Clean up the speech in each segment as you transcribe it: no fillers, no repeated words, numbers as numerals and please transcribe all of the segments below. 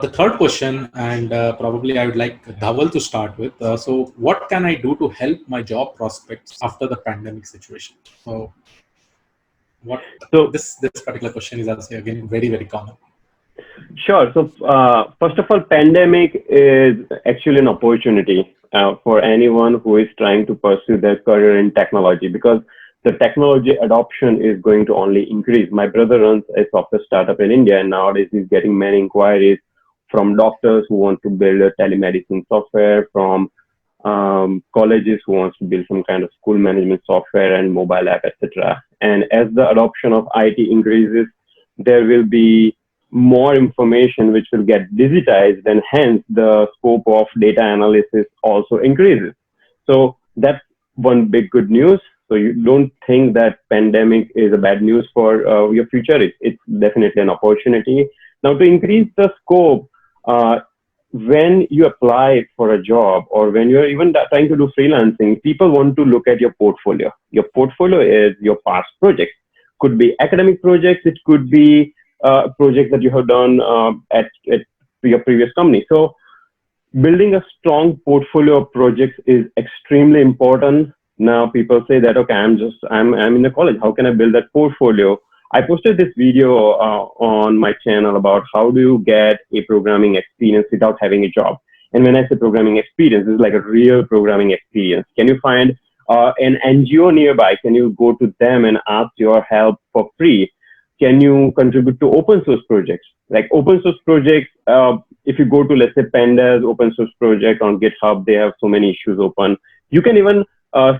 The third question, and probably I would like Dhaval to start with. So, what can I do to help my job prospects after the pandemic situation? So, what So this particular question is also again very common. sure. So first of all, pandemic is actually an opportunity for anyone who is trying to pursue their career in technology because the technology adoption is going to only increase. My brother runs a software startup in India, and nowadays he's getting many inquiries from doctors who want to build a telemedicine software, from colleges who wants to build some kind of school management software and mobile app, etc. And as the adoption of IT increases, there will be more information which will get digitized, and hence the scope of data analysis also increases. So that's one big good news. So you don't think that pandemic is a bad news for your future. It's definitely an opportunity. Now to increase the scope, when you apply for a job or when you're even trying to do freelancing, people want to look at your portfolio. Your portfolio is your past projects. Could be academic projects. It could be projects that you have done at your previous company. So building a strong portfolio of projects is extremely important. Now people say that, okay, I'm in the college. How can I build that portfolio? I posted this video on my channel about how do you get a programming experience without having a job. And when I say programming experience, it's like a real programming experience. Can you find an NGO nearby? Can you go to them and ask your help for free? Can you contribute to open source projects? Like open source projects, if you go to, let's say, Pandas open source project on GitHub, they have so many issues open. You can even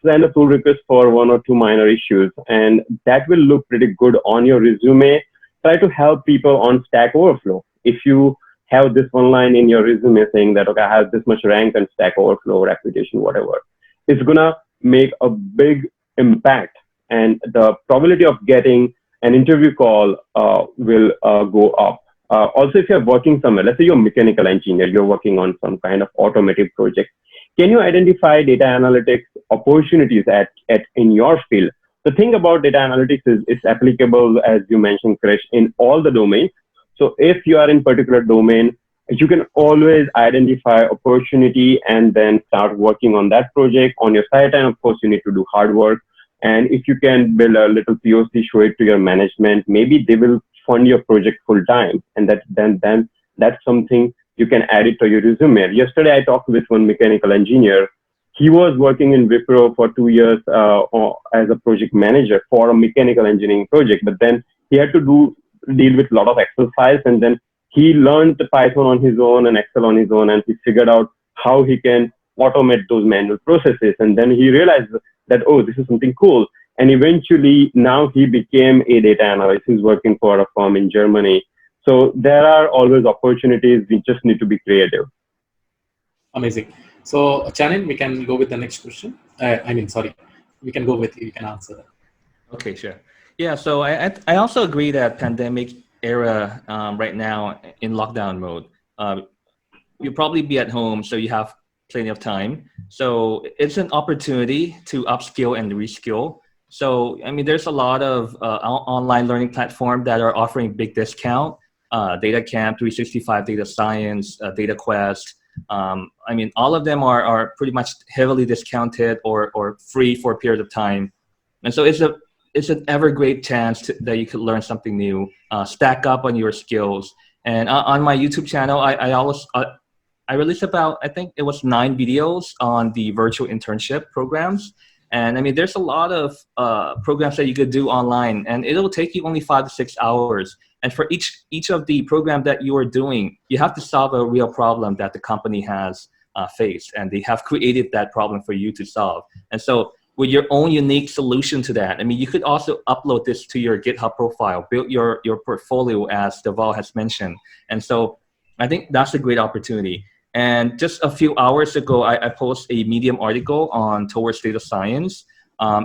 send a pull request for one or two minor issues, and that will look pretty good on your resume. Try to help people on Stack Overflow. If you have this one line in your resume saying that, okay, I have this much rank on Stack Overflow, reputation, whatever, it's gonna make a big impact, and the probability of getting an interview call will go up. Also, if you're working somewhere, let's say you're a mechanical engineer, you're working on some kind of automotive project, can you identify data analytics opportunities in your field? The thing about data analytics is it's applicable, as you mentioned, Krish, in all the domains. So if you are in particular domain, you can always identify opportunity and then start working on that project on your side. And of course, you need to do hard work. And if you can build a little POC, show it to your management, maybe they will fund your project full time. And then that's something you can add it to your resume. Yesterday, I talked with one mechanical engineer. He was working in Wipro for 2 years as a project manager for a mechanical engineering project, but then he had to deal with a lot of Excel files, and then he learned Python on his own and Excel on his own, and he figured out how he can automate those manual processes. And then he realized that, oh, this is something cool. And eventually, now he became a data analyst. He's working for a firm in Germany. So there are always opportunities. We just need to be creative. Amazing. So, Chanin, we can go with the next question. Sorry, we can go with you. You can answer that. Okay, sure. Yeah, so I also agree that pandemic era right now in lockdown mode, you'll probably be at home, so you have plenty of time. So it's an opportunity to upskill and reskill. So, I mean, there's a lot of online learning platforms that are offering big discount. Data Camp, 365 Data Science, Data Quest. I mean, all of them are pretty much heavily discounted or free for a period of time. And so it's an ever great chance that you could learn something new, stack up on your skills. And on my YouTube channel, I released about, I think it was 9 videos on the virtual internship programs. And I mean, there's a lot of programs that you could do online, and it'll take you only 5 to 6 hours. And for each of the program that you are doing, you have to solve a real problem that the company has faced, and they have created that problem for you to solve. And so with your own unique solution to that, I mean, you could also upload this to your GitHub profile, build your portfolio, as Dhaval has mentioned. And so I think that's a great opportunity. And just a few hours ago, I posted a Medium article on Towards Data Science.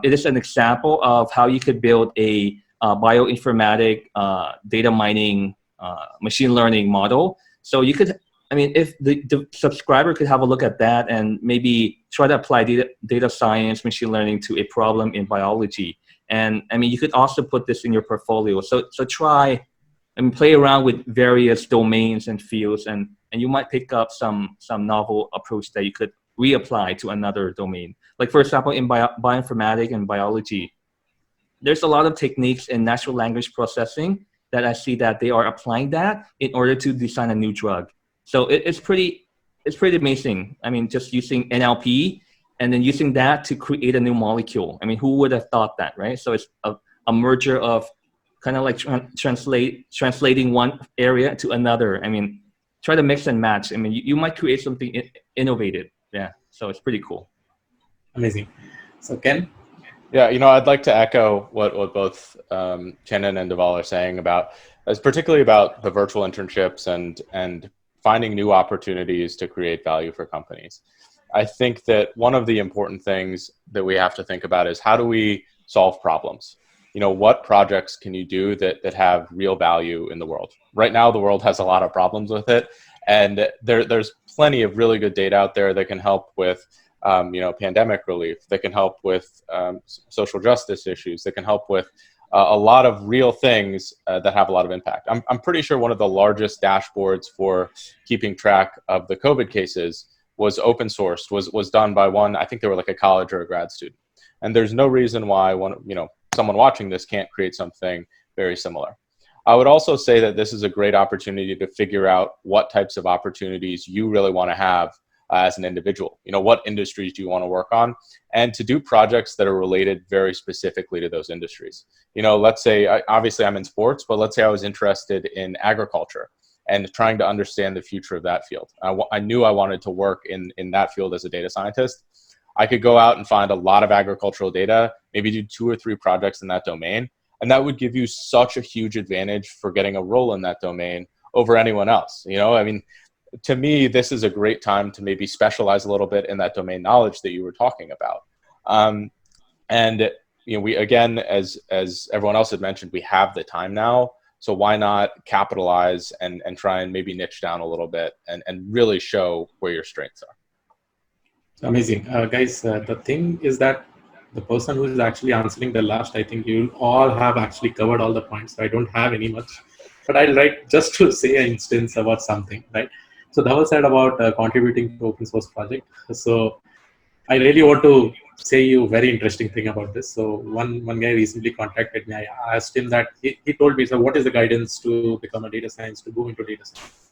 It is an example of how you could build a bioinformatic data mining machine learning model. So you could, I mean, if the subscriber could have a look at that and maybe try to apply data science, machine learning to a problem in biology. And I mean, you could also put this in your portfolio. So try and play around with various domains and fields, and you might pick up some novel approach that you could reapply to another domain. Like for example, in bioinformatics and biology, there's a lot of techniques in natural language processing that I see that they are applying that in order to design a new drug. So it's pretty amazing. I mean, just using NLP and then using that to create a new molecule. I mean, who would have thought that, right? So it's a merger of kind of like translating one area to another. I mean, try to mix and match. I mean, you might create something innovative. Yeah, so it's pretty cool. Amazing. So Ken? Yeah, I'd like to echo what both Chandan and Dhaval are saying particularly about the virtual internships and finding new opportunities to create value for companies. I think that one of the important things that we have to think about is how do we solve problems? What projects can you do that have real value in the world? Right now, the world has a lot of problems with it, and there's plenty of really good data out there that can help with pandemic relief, that can help with social justice issues, that can help with a lot of real things that have a lot of impact. I'm pretty sure one of the largest dashboards for keeping track of the COVID cases was open sourced, was done by one, I think they were like a college or a grad student. And there's no reason why someone watching this can't create something very similar. I would also say that this is a great opportunity to figure out what types of opportunities you really want to have as an individual. What industries do you want to work on, and to do projects that are related very specifically to those industries. Let's say, obviously I'm in sports, but let's say I was interested in agriculture and trying to understand the future of that field. I knew I wanted to work in that field as a data scientist. I could go out and find a lot of agricultural data, maybe do 2 or 3 projects in that domain, and that would give you such a huge advantage for getting a role in that domain over anyone else. I mean, to me, this is a great time to maybe specialize a little bit in that domain knowledge that you were talking about. And we, again, as everyone else had mentioned, we have the time now. So why not capitalize and try and maybe niche down a little bit and really show where your strengths are. Amazing. Guys, the thing is that the person who is actually answering the last, I think you all have actually covered all the points. So I don't have any much, but I'll write just to say an instance about something, right? So Dhaval said about contributing to open source project. So I really want to say you a very interesting thing about this. So one guy recently contacted me. I asked him that, he told me, so what is the guidance to become a data science, to go into data science?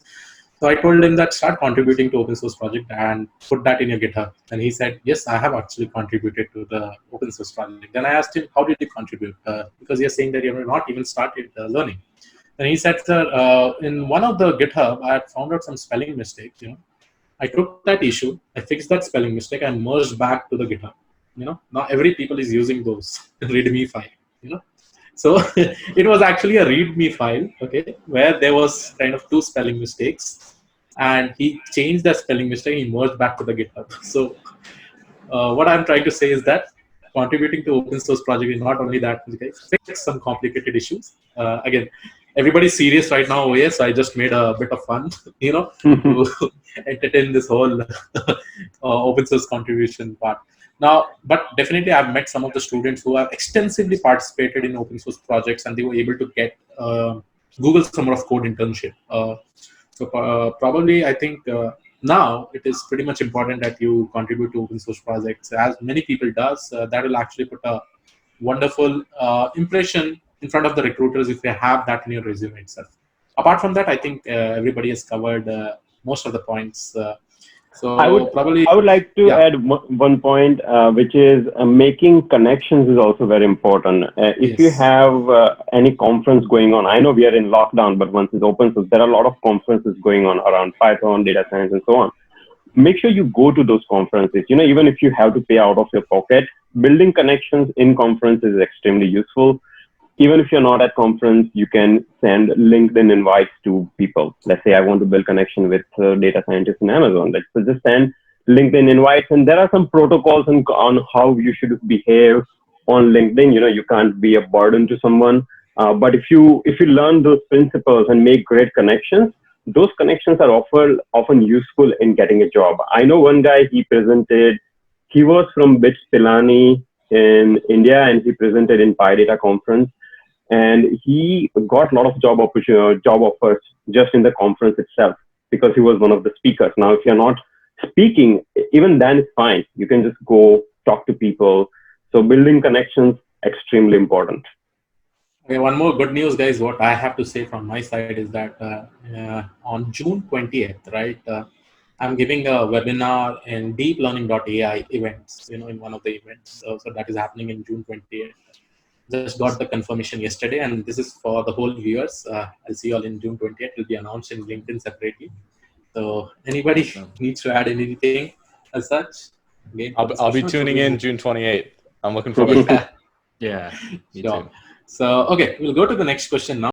So I told him that start contributing to open source project and put that in your GitHub. And he said, yes, I have actually contributed to the open source project. Then I asked him, how did you contribute? Because you're saying that you have not even started learning. And he said, sir, in one of the GitHub, I had found out some spelling mistakes. I took that issue, I fixed that spelling mistake, and merged back to the GitHub. Now every people is using those README file. So it was actually a README file, okay, where there was kind of 2 spelling mistakes, and he changed that spelling mistake, he merged back to the GitHub. So what I'm trying to say is that contributing to open source project is not only that, fix some complicated issues. Again, everybody's serious right now. Yes, so I just made a bit of fun, to entertain this whole open source contribution part. Now, but definitely I've met some of the students who have extensively participated in open source projects, and they were able to get Google Summer of Code internship. So probably I think now it is pretty much important that you contribute to open source projects, as many people does. That will actually put a wonderful impression in front of the recruiters if they have that in your resume itself. Apart from that, I think everybody has covered most of the points. So I would like to add one point, which is making connections is also very important. If you have any conference going on, I know we are in lockdown, but once it's open, so there are a lot of conferences going on around Python, data science, and so on. Make sure you go to those conferences. Even if you have to pay out of your pocket, building connections in conferences is extremely useful. Even if you're not at conference, you can send LinkedIn invites to people. Let's say I want to build connection with data scientists in Amazon. So just send LinkedIn invites, and there are some protocols on how you should behave on LinkedIn. You can't be a burden to someone. But if you learn those principles and make great connections, those connections are often useful in getting a job. I know one guy, he was from BITS Pilani in India, and he presented in PyData conference. and he got a lot of job offers just in the conference itself because he was one of the speakers. Now, if you're not speaking, even then it's fine. You can just go talk to people. So building connections, extremely important. Okay, one more good news, guys. What I have to say from my side is that on June 20th, right, I'm giving a webinar in deeplearning.ai events, in one of the events. So that is happening in June 20th. Just got the confirmation yesterday, and this is for the whole viewers. I'll see you all in June 20th. It will be announced in LinkedIn separately. So anybody Awesome. needs to add anything as such? Again, I'll be tuning in June 28th. I'm looking forward to it. Yeah, Yeah, me sure. too. So, okay, we'll go to the next question now.